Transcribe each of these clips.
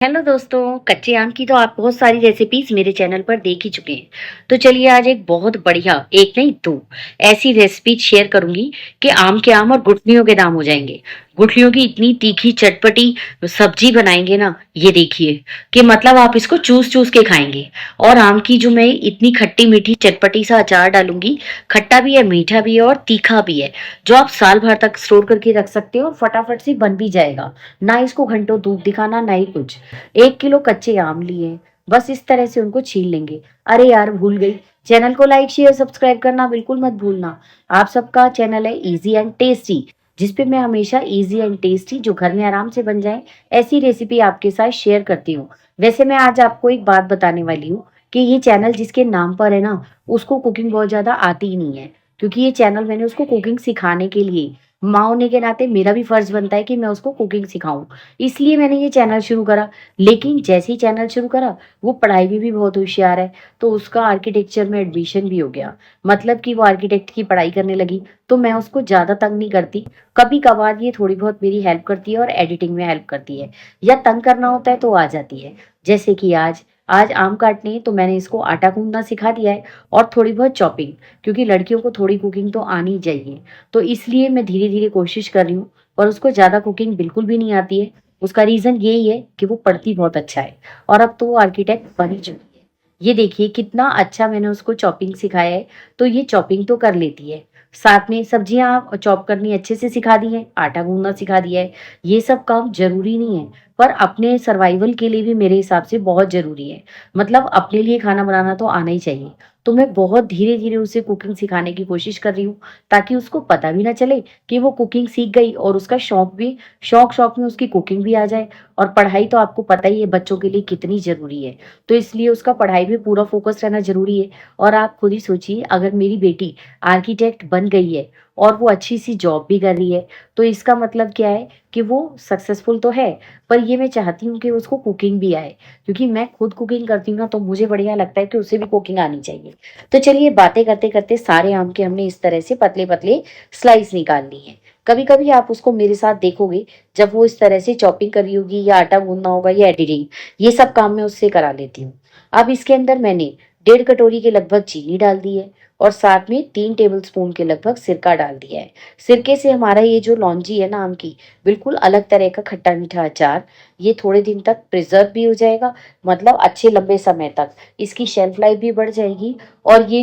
Hello दोस्तों, कच्चे आम की तो आप बहुत सारी रेसिपीज मेरे चैनल पर देख ही चुके हैं। तो चलिए आज एक बहुत बढ़िया, एक नहीं दो ऐसी रेसिपी शेयर करूंगी कि आम के आम और गुठलियों के दाम हो जाएंगे। गुठलियों की इतनी तीखी चटपटी सब्जी बनाएंगे ना, ये देखिए कि मतलब आप इसको चूस चूस के खाएंगे। और आम की जो मैं इतनी खट्टी मीठी चटपटी सा अचार डालूंगी, खट्टा भी है, मीठा भी है और तीखा भी है, जो आप साल भर तक स्टोर करके रख सकते हो और फटाफट से बन भी जाएगा। ना इसको घंटों धूप दिखाना, ना ही कुछ। 1 किलो कच्चे आम लिए, बस इस तरह से उनको छील लेंगे। अरे यार, भूल गई, चैनल को लाइक शेयर सब्सक्राइब करना बिल्कुल मत भूलना। आप सबका चैनल है इजी एंड टेस्टी, जिसपे मैं हमेशा इजी एंड टेस्टी, जो घर में आराम से बन जाए, ऐसी रेसिपी आपके साथ शेयर करती हूँ। वैसे मैं आज आपको एक बात बताने वाली हूँ कि ये चैनल जिसके नाम पर है ना, उसको कुकिंग बहुत ज्यादा आती ही नहीं है। क्योंकि ये चैनल मैंने उसको कुकिंग सिखाने के लिए, माँ होने के नाते मेरा भी फर्ज बनता है कि मैं उसको कुकिंग सिखाऊं, इसलिए मैंने ये चैनल शुरू करा। लेकिन जैसे ही चैनल शुरू करा, वो पढ़ाई में भी बहुत होशियार है, तो उसका आर्किटेक्चर में एडमिशन भी हो गया। मतलब कि वो आर्किटेक्ट की पढ़ाई करने लगी। तो मैं उसको ज़्यादा तंग नहीं करती। कभी कभार ये थोड़ी बहुत मेरी हेल्प करती है और एडिटिंग में हेल्प करती है, या तंग करना होता है तो आ जाती है। जैसे कि आज आज आम काटने हैं, तो मैंने इसको आटा गूंदना सिखा दिया है, और थोड़ी बहुत चॉपिंग, क्योंकि लड़कियों को थोड़ी कुकिंग तो आनी ही चाहिए। तो इसलिए मैं धीरे धीरे कोशिश कर रही हूँ। और उसको ज़्यादा कुकिंग बिल्कुल भी नहीं आती है। उसका रीजन यही है कि वो पढ़ती बहुत अच्छा है, और अब तो वो आर्किटेक्ट बन ही चुकी है। ये देखिए कितना अच्छा मैंने उसको चॉपिंग सिखाया है। तो ये चॉपिंग तो कर लेती है, साथ में सब्जियां चॉप करनी अच्छे से सिखा दी है, आटा गूंदना सिखा दिया है। ये सब काम जरूरी नहीं है, पर अपने सर्वाइवल के लिए भी मेरे हिसाब से बहुत जरूरी है। मतलब अपने लिए खाना बनाना तो आना ही चाहिए। तो मैं बहुत धीरे धीरे उसे कुकिंग सिखाने की कोशिश कर रही हूँ, ताकि उसको पता भी ना चले कि वो कुकिंग सीख गई, और उसका शौक भी, शौक शौक में उसकी कुकिंग भी आ जाए। और पढ़ाई तो आपको पता ही है बच्चों के लिए कितनी जरूरी है, तो इसलिए उसका पढ़ाई में पूरा फोकस रहना जरूरी है। और आप खुद ही सोचिए, अगर मेरी बेटी आर्किटेक्ट बन गई है और वो अच्छी सी जॉब भी कर रही है, तो इसका मतलब क्या है कि वो सक्सेसफुल तो है। पर ये मैं चाहती हूँ कि उसको कुकिंग भी आए, क्योंकि मैं खुद कुकिंग करती हूँ ना, तो मुझे बढ़िया लगता है कि उसे भी कुकिंग आनी चाहिए। तो चलिए, बातें करते करते सारे आम के हमने इस तरह से पतले पतले स्लाइस निकाल ली हैं। कभी कभी आप उसको मेरे साथ देखोगे, जब वो इस तरह से चॉपिंग कर रही होगी, या आटा गूंदना होगा, या एडिटिंग, ये सब काम मैं उससे करा लेती हूँ। अब इसके अंदर मैंने 1.5 कटोरी के लगभग चीनी डाल दी है, और साथ में 3 टेबल स्पून के लगभग सिरका डाल दिया है। सिरके से हमारा ये जो लौंजी है ना आम की, बिल्कुल अलग तरह का खट्टा मीठा अचार, ये थोड़े दिन तक प्रिजर्व भी हो जाएगा। मतलब अच्छे लंबे समय तक इसकी शेल्फ लाइफ भी बढ़ जाएगी। और ये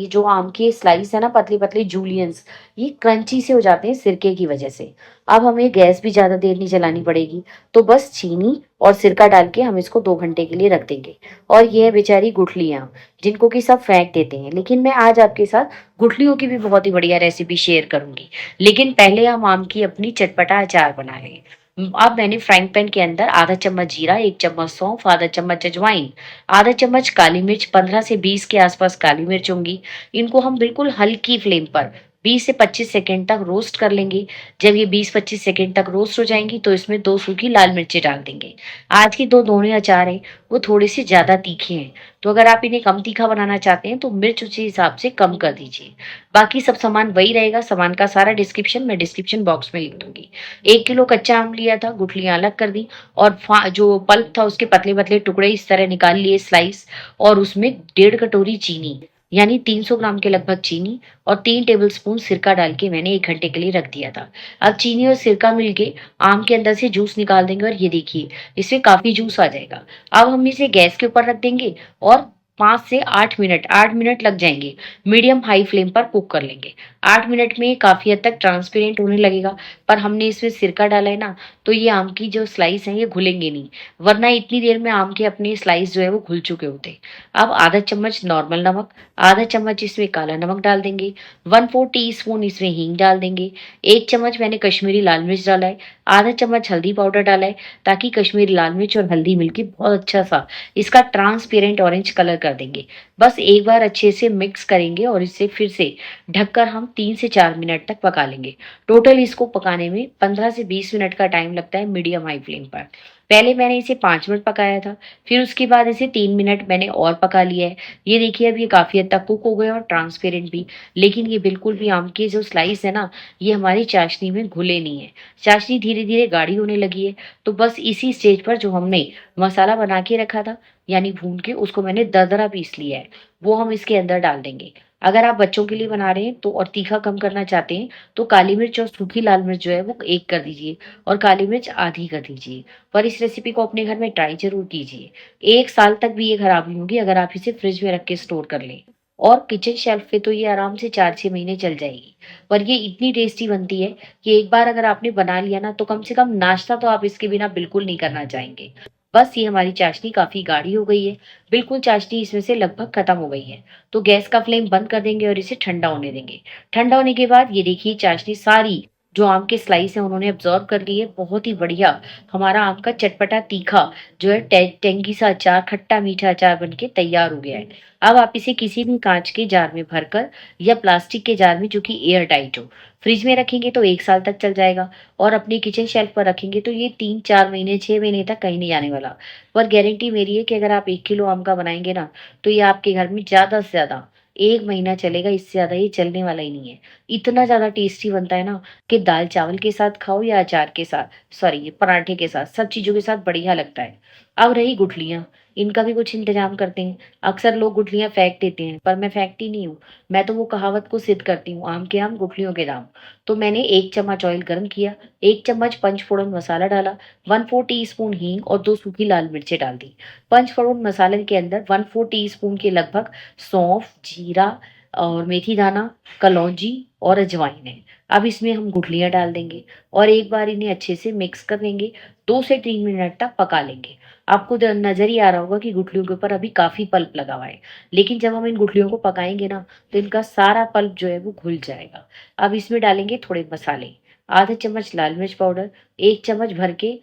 जो आम के स्लाइस है ना, पतली पतली जूलियंस, ये क्रंची से हो जाते हैं सिरके की वजह से। अब हमें गैस भी ज्यादा देर नहीं जलानी पड़ेगी। तो बस चीनी और सिरका डाल के हम इसको 2 घंटे के लिए रख देंगे। और ये है बेचारी गुठलियां, जिनको कि सब फेंक देते हैं, लेकिन मैं आज आपके साथ गुठलियों की भी बहुत ही बढ़िया रेसिपी शेयर करूंगी। लेकिन पहले हम आम की अपनी चटपटा अचार बना लें। अब मैंने फ्राइंग पैन के अंदर आधा चम्मच जीरा, 1 चम्मच सौंफ, आधा चम्मच अजवाइन, आधा चम्मच काली मिर्च, 15 से 20 के आसपास काली मिर्च होंगी। इनको हम बिल्कुल हल्की फ्लेम पर 20 से 25 सेकेंड तक रोस्ट कर लेंगे। जब ये 20-25 सेकेंड तक रोस्ट हो जाएंगी, तो इसमें 2 सूखी लाल मिर्चें डाल देंगे। आज की दो दोनों अचार हैं, वो थोड़े से ज्यादा तीखे हैं, तो अगर आप इन्हें कम तीखा बनाना चाहते हैं तो मिर्च उसी हिसाब से कम कर दीजिए। बाकी सब सामान वही रहेगा, सामान का सारा डिस्क्रिप्शन मैं डिस्क्रिप्शन बॉक्स में लिख दूंगी। 1 किलो कच्चा आम लिया था, गुठलियां अलग कर दी, और जो पल्प था उसके पतले पतले टुकड़े इस तरह निकाल लिए, स्लाइस। और उसमें 1.5 कटोरी चीनी, यानी 300 ग्राम के लगभग चीनी, और 3 टेबल स्पून सिरका डाल के मैंने 1 घंटे के लिए रख दिया था। अब चीनी और सिरका मिलके आम के अंदर से जूस निकाल देंगे, और ये देखिए इसमें काफी जूस आ जाएगा। अब हम इसे गैस के ऊपर रख देंगे, और 5 से 8 मिनट, 8 मिनट लग जाएंगे, मीडियम हाई फ्लेम पर कुक कर लेंगे। 8 मिनट में काफी हद तक ट्रांसपेरेंट होने लगेगा। पर हमने इसमें सिरका डाला है ना, तो ये आम की जो स्लाइस है ये घुलेंगे नहीं, वरना इतनी देर में आम के अपने स्लाइस जो है वो घुल चुके होते। अब आधा चम्मच नॉर्मल नमक, आधा चम्मच इसमें काला नमक डाल देंगे, 1/4 टीस्पून इसमें हींग डाल देंगे, 1 चम्मच मैंने कश्मीरी लाल मिर्च डाला है, आधा चम्मच हल्दी पाउडर डाला है, ताकि कश्मीरी लाल मिर्च और हल्दी मिलके बहुत अच्छा सा इसका ट्रांसपेरेंट ऑरेंज कलर कर देंगे। बस एक बार अच्छे से मिक्स करेंगे, और इसे फिर से ढककर हम 3 से 4 मिनट तक पका लेंगे। टोटल इसको पकाने में 15 से 20 मिनट का टाइम लगता है, मीडियम हाई फ्लेम पर। पहले मैंने इसे 5 मिनट पकाया था, फिर उसके बाद इसे 3 मिनट मैंने और पका लिया है। ये देखिए अब ये काफ़ी हद तक कुक हो गए और ट्रांसपेरेंट भी। लेकिन ये बिल्कुल भी आम के जो स्लाइस है ना, ये हमारी चाशनी में घुले नहीं है। चाशनी धीरे-धीरे गाढ़ी होने लगी है, तो बस इसी स्टेज पर जो हमने मसाला बना के रखा था, यानी भून के उसको मैंने दरदरा पीस लिया है, वो हम इसके अंदर डाल देंगे। अगर आप बच्चों के लिए बना रहे हैं तो और तीखा कम करना चाहते हैं, तो काली मिर्च और सूखी लाल मिर्च जो है वो 1 कर दीजिए और काली मिर्च आधी कर दीजिए। पर इस रेसिपी को अपने घर में ट्राई ज़रूर कीजिए। 1 साल तक भी ये खराब नहीं होगी अगर आप इसे फ्रिज में रख के स्टोर कर लें। और किचन शेल्फ पे तो ये आराम से 4-6 महीने चल जाएगी। पर ये इतनी टेस्टी बनती है कि एक बार अगर आपने बना लिया ना, तो कम से कम नाश्ता तो आप इसके बिना बिल्कुल नहीं करना चाहेंगे। बस ये हमारी चाशनी काफ़ी गाढ़ी हो गई है। बिल्कुल चाशनी इसमें से लगभग खत्म हो गई है। तो गैस का फ्लेम बंद कर देंगे और इसे ठंडा होने देंगे। ठंडा होने के बाद ये देखिए चाशनी सारी जो आम के स्लाइस हैं उन्होंने अब्ज़ॉर्ब कर ली है। बहुत ही बढ़िया हमारा आम का चटपटा तीखा जो है टेंगी सा अचार, खट्टा-मीठा अचार बन के तैयार हो गया है। अब आप इसे किसी भी काँच के जार में भरकर या प्लास्टिक के जार में जो कि एयर टाइट हो, फ्रिज में रखेंगे तो 1 साल तक चल जाएगा और अपने किचन शेल्फ पर रखेंगे तो ये 3-4 महीने, 6 महीने तक कहीं नहीं जाने वाला। पर गारंटी मेरी है कि अगर आप 1 किलो आम का बनाएँगे ना, तो ये आपके घर में ज़्यादा से ज़्यादा 1 महीना चलेगा, इससे ज़्यादा ये चलने वाला ही नहीं है। इतना ज़्यादा टेस्टी बनता है ना कि दाल-चावल के साथ खाओ या अचार के साथ, सॉरी पराठे के साथ, सब चीज़ों के साथ बढ़िया लगता है। अब रही गुठलियाँ, इनका भी कुछ इंतज़ाम करते हैं। अक्सर लोग गुठलियाँ फेंक देते हैं, पर मैं फेंकती नहीं हूँ। मैं तो वो कहावत को सिद्ध करती हूँ, आम के आम गुठलियों के दाम। तो मैंने 1 चम्मच ऑयल गरम किया, 1 चम्मच पंचफोड़न मसाला डाला, 1/4 टीस्पून हींग और 2 सूखी लाल मिर्चें डाल दी। पंचफोड़न मसाले के अंदर 1/4 टीस्पून के लगभग सौंफ, जीरा और मेथी दाना, कलौंजी और अजवाइन है। अब इसमें हम गुठलियाँ डाल देंगे और एक बार इन्हें अच्छे से मिक्स कर देंगे, 2 से 3 मिनट तक पका लेंगे। आपको नज़र ही आ रहा होगा कि गुठलियों के ऊपर अभी काफ़ी पल्प लगा हुआ है, लेकिन जब हम इन गुठलियों को पकाएंगे ना, तो इनका सारा पल्प जो है वो घुल जाएगा। अब इसमें डालेंगे थोड़े मसाले, आधा चम्मच लाल मिर्च पाउडर, 1 चम्मच भर के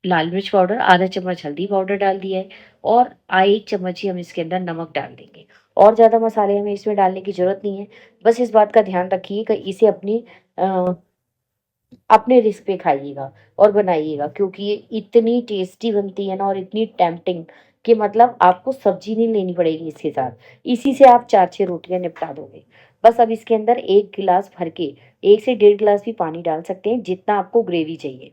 लाल मिर्च पाउडर, आधा चम्मच हल्दी पाउडर डाल दिया है और 1 चम्मच ही हम इसके अंदर नमक डाल देंगे। और ज़्यादा मसाले हमें इसमें डालने की ज़रूरत नहीं है। बस इस बात का ध्यान रखिए कि इसे अपने रिस्क पे खाइएगा और बनाइएगा, क्योंकि ये इतनी टेस्टी बनती है ना और इतनी टेम्प्टिंग कि मतलब आपको सब्जी नहीं लेनी पड़ेगी इसके साथ। इसी से आप 4-6 रोटियाँ निपटा दोगे। बस अब इसके अंदर 1 गिलास भर के 1 से डेढ़ गिलास भी पानी डाल सकते हैं, जितना आपको ग्रेवी चाहिए।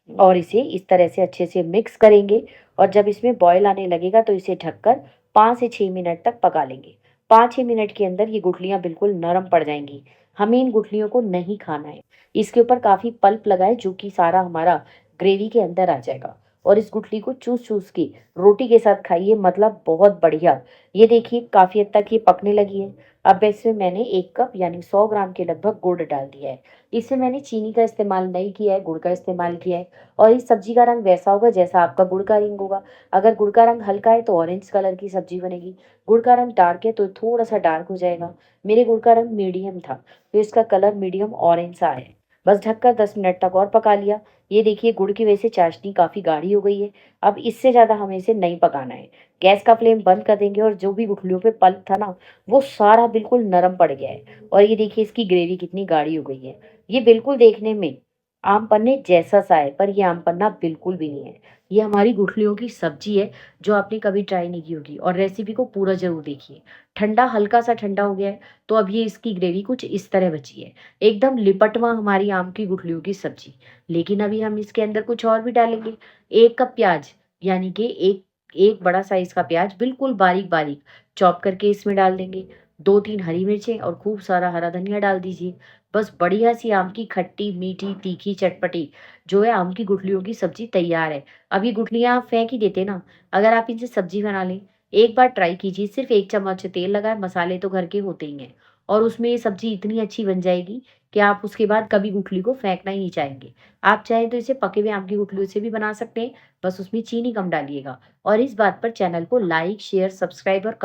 और इसे इस तरह से अच्छे से मिक्स करेंगे और जब इसमें बॉयल आने लगेगा तो इसे ढककर 5 से 6 मिनट तक पका लेंगे। 5-6 मिनट के अंदर ये गुठलियाँ बिल्कुल नरम पड़ जाएंगी। हमें इन गुठलियों को नहीं खाना है। इसके ऊपर काफ़ी पल्प लगा है जो कि सारा हमारा ग्रेवी के अंदर आ जाएगा और इस गुठली को चूस-चूस के रोटी के साथ खाइए, मतलब बहुत बढ़िया। ये देखिए काफ़ी हद तक ये पकने लगी है। अब इसमें मैंने 1 कप यानी 100 ग्राम के लगभग गुड़ डाल दिया है। इसमें मैंने चीनी का इस्तेमाल नहीं किया है, गुड़ का इस्तेमाल किया है और इस सब्जी का रंग वैसा होगा जैसा आपका गुड़ का रंग होगा। अगर गुड़ का रंग हल्का है तो ऑरेंज कलर की सब्जी बनेगी, गुड़ का रंग डार्क है तो थोड़ा सा डार्क हो जाएगा। मेरे गुड़ का रंग मीडियम था तो इसका कलर मीडियम ऑरेंज सा है। बस ढककर 10 मिनट तक और पका लिया। ये देखिए गुड़ की वजह से चाशनी काफ़ी गाढ़ी हो गई है। अब इससे ज़्यादा हमें इसे नहीं पकाना है। गैस का फ्लेम बंद कर देंगे और जो भी गुठलियों पे पल्प था ना, वो सारा बिल्कुल नरम पड़ गया है और ये देखिए इसकी ग्रेवी कितनी गाढ़ी हो गई है। ये बिल्कुल देखने में आम पन्ने जैसा सा है, पर ये आम पन्ना बिल्कुल भी नहीं है। ये हमारी गुठलियों की सब्जी है जो आपने कभी ट्राई नहीं की होगी और रेसिपी को पूरा ज़रूर देखिए। ठंडा हल्का सा ठंडा हो गया है तो अब ये इसकी ग्रेवी कुछ इस तरह बची है। एकदम लिपटमा हमारी आम की गुठलियों की सब्जी। लेकिन अभी हम इसके अंदर कुछ और भी डालेंगे। 1 कप प्याज, यानी कि एक एक बड़ा साइज़ का प्याज बिल्कुल बारीक-बारीक चॉप करके इसमें डाल देंगे। 2-3 हरी मिर्चें और खूब सारा हरा धनिया डाल दीजिए। बस बढ़िया सी आम की खट्टी, मीठी, तीखी, चटपटी जो है आम की गुठलियों की सब्जी तैयार है। अब ये गुठलियाँ आप फेंक ही देते ना, अगर आप इनसे सब्जी बना लें, एक बार ट्राई कीजिए। सिर्फ़ 1 चम्मच तेल लगाएँ, मसाले तो घर के होते ही हैं और उसमें ये सब्जी इतनी अच्छी बन जाएगी कि आप उसके बाद कभी गुठली को फेंकना ही नहीं चाहेंगे। आप चाहें तो इसे पके हुए आम की गुठलियों से भी बना सकते हैं, बस उसमें चीनी कम डालिएगा और इस बात पर चैनल को लाइक, शेयर, सब्सक्राइब और